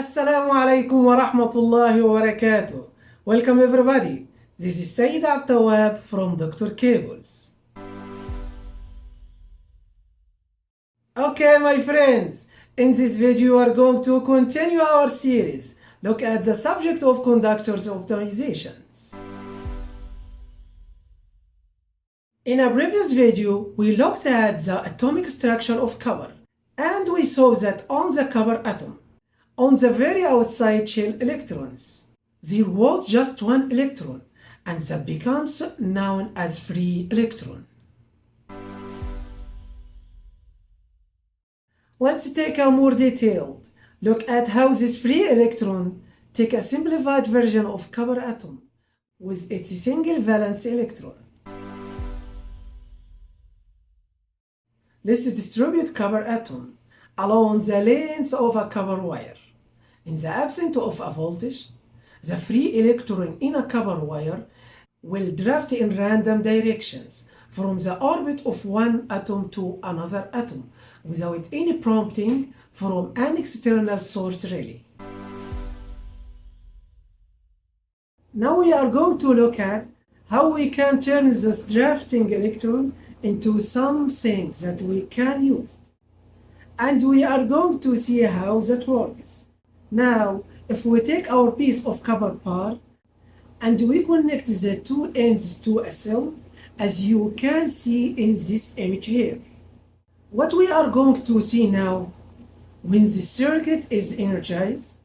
Assalamu alaikum wa rahmatullahi wa barakatuh. Welcome everybody. This is Sayyid ABDELTAWAB from Dr. Cables. Okay, my friends, in this video we are going to continue our series. Look at the subject of conductors optimizations. In a previous video, we looked at the atomic structure of copper, and we saw that on the copper atom, on the very outside shell electrons, there was just one electron, and that becomes known as free electron. Let's take a more detailed look at how this free electron take a simplified version of copper atom with its single valence electron. Let's distribute copper atom along the length of a copper wire. In the absence of a voltage, the free electron in a copper wire will drift in random directions from the orbit of one atom to another atom without any prompting from an external source really. Now we are going to look at how we can turn this drifting electron into something that we can use. And we are going to see how that works. Now, if we take our piece of copper bar and we connect the two ends to a cell, as you can see in this image here. What we are going to see now, when the circuit is energized,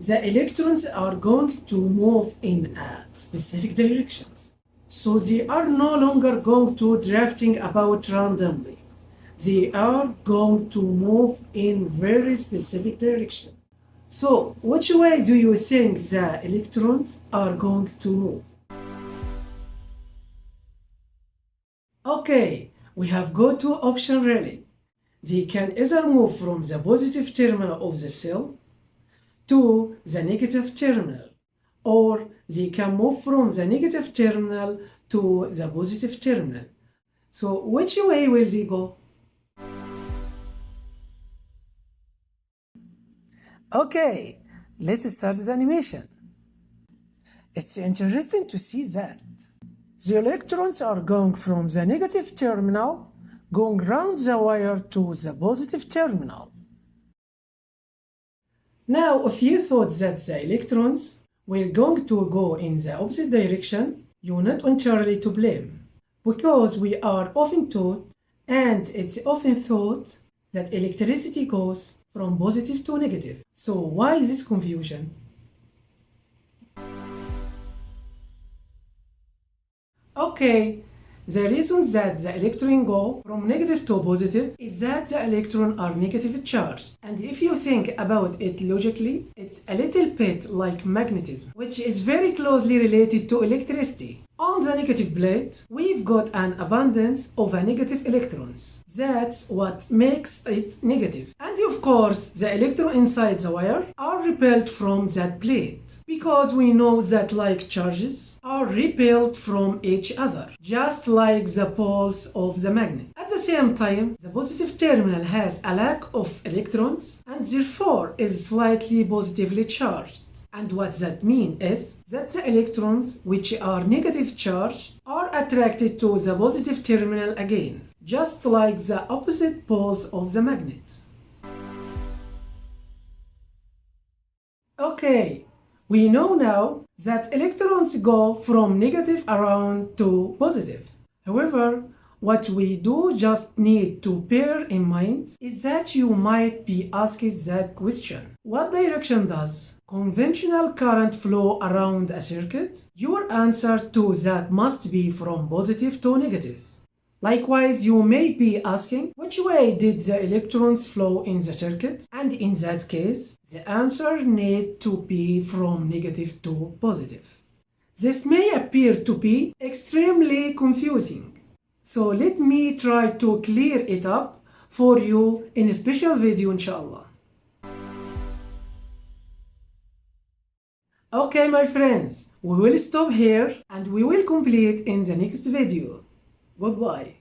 the electrons are going to move in a specific directions. So they are no longer going to drifting about randomly. They are going to move in very specific direction. So, which way do you think the electrons are going to move? Okay, we have got two options really. They can either move from the positive terminal of the cell to the negative terminal, or they can move from the negative terminal to the positive terminal. So, which way will they go? Okay, let's start the animation. It's interesting to see that the electrons are going from the negative terminal, going round the wire to the positive terminal. Now, if you thought that the electrons were going to go in the opposite direction, you're not entirely to blame, because we are often taught, and it's often thought, that electricity goes from positive to negative. So why is this confusion? Okay, the reason that the electrons go from negative to positive is that the electrons are negatively charged. And if you think about it logically, it's a little bit like magnetism, which is very closely related to electricity. On the negative plate, we've got an abundance of negative electrons. That's what makes it negative. And of course, the electrons inside the wire are repelled from that plate, because we know that like charges are repelled from each other, just like the poles of the magnet. At the same time, the positive terminal has a lack of electrons and therefore is slightly positively charged. And what that means is that the electrons, which are negative charge, are attracted to the positive terminal again, just like the opposite poles of the magnet. Okay, we know now that electrons go from negative around to positive. However, what we do just need to bear in mind is that you might be asked that question. What direction does conventional current flow around a circuit? Your answer to that must be from positive to negative. Likewise, you may be asking, which way did the electrons flow in the circuit? And in that case, the answer needs to be from negative to positive. This may appear to be extremely confusing. So let me try to clear it up for you in a special video, inshallah. Okay, my friends, we will stop here and we will complete in the next video. Goodbye.